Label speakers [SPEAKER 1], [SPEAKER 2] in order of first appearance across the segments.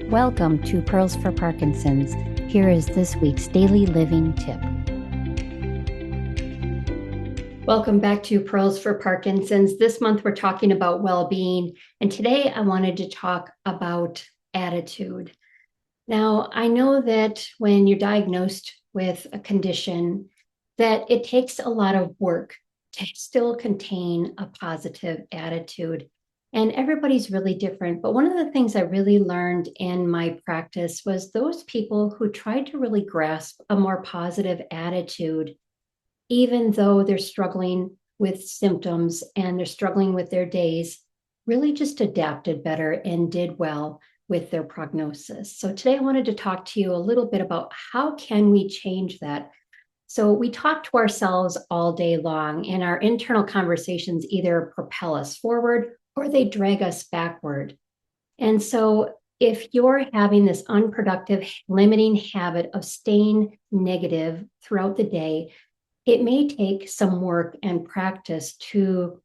[SPEAKER 1] Welcome to Pearls for Parkinson's. Here is this week's daily living tip. Welcome back to Pearls for Parkinson's. This month we're talking about well-being, and today I wanted to talk about attitude. Now, I know that when you're diagnosed with a condition, that it takes a lot of work to still contain a positive attitude. And everybody's really different. But one of the things I really learned in my practice was those people who tried to really grasp a more positive attitude, even though they're struggling with symptoms and they're struggling with their days, really just adapted better and did well with their prognosis. So today I wanted to talk to you a little bit about how can we change that. So we talk to ourselves all day long, and our internal conversations either propel us forward or they drag us backward. And so if you're having this unproductive, limiting habit of staying negative throughout the day, it may take some work and practice to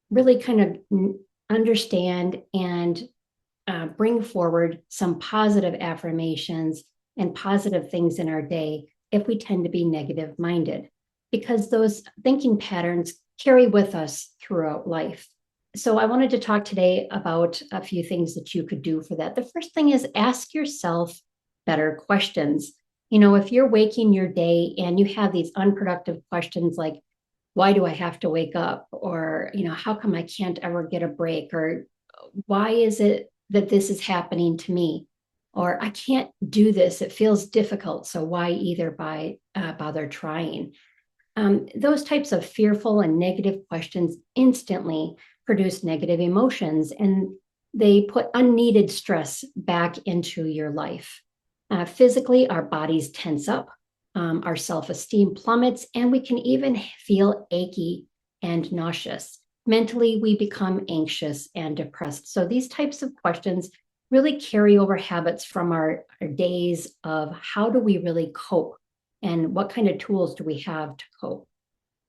[SPEAKER 1] really kind of understand and bring forward some positive affirmations and positive things in our day if we tend to be negative minded, because those thinking patterns carry with us throughout life. So I wanted to talk today about a few things that you could do for that. The first thing is ask yourself better questions. You know, if you're waking your day and you have these unproductive questions like, why do I have to wake up? Or, how come I can't ever get a break? Or why is it that this is happening to me? Or I can't do this. It feels difficult. So why either bother trying? Those types of fearful and negative questions instantly produce negative emotions, and they put unneeded stress back into your life. Physically, our bodies tense up, our self-esteem plummets, and we can even feel achy and nauseous. Mentally, we become anxious and depressed. So these types of questions really carry over habits from our days of how do we really cope and what kind of tools do we have to cope.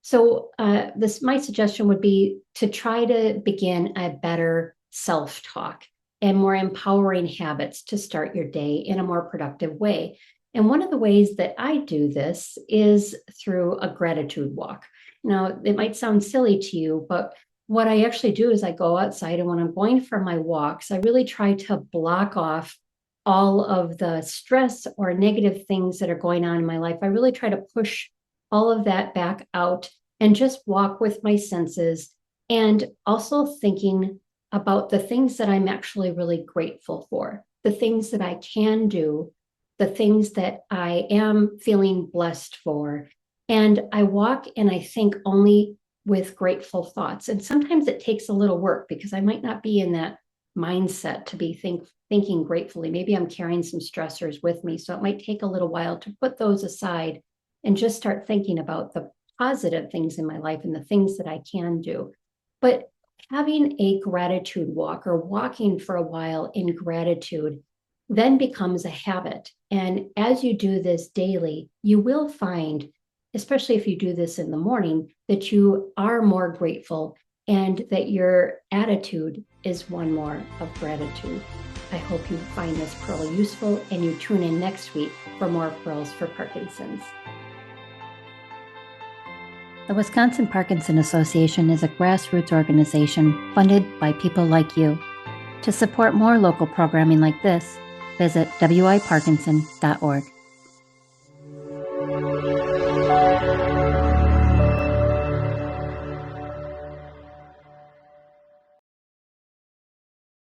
[SPEAKER 1] So my suggestion would be to try to begin a better self-talk and more empowering habits to start your day in a more productive way. And one of the ways that I do this is through a gratitude walk. Now, it might sound silly to you, but what I actually do is I go outside, and when I'm going for my walks, I really try to block off all of the stress or negative things that are going on in my life. I really try to push all of that back out and just walk with my senses, and also thinking about the things that I'm actually really grateful for, the things that I can do, the things that I am feeling blessed for. And I walk and I think only with grateful thoughts. And sometimes it takes a little work because I might not be in that mindset to be thinking gratefully. Maybe I'm carrying some stressors with me. So it might take a little while to put those aside and just start thinking about the positive things in my life and the things that I can do. But having a gratitude walk or walking for a while in gratitude then becomes a habit. And as you do this daily, you will find, especially if you do this in the morning, that you are more grateful and that your attitude is one more of gratitude. I hope you find this pearl useful and you tune in next week for more Pearls for Parkinson's. The Wisconsin Parkinson Association is a grassroots organization funded by people like you. To support more local programming like this, visit wiparkinson.org.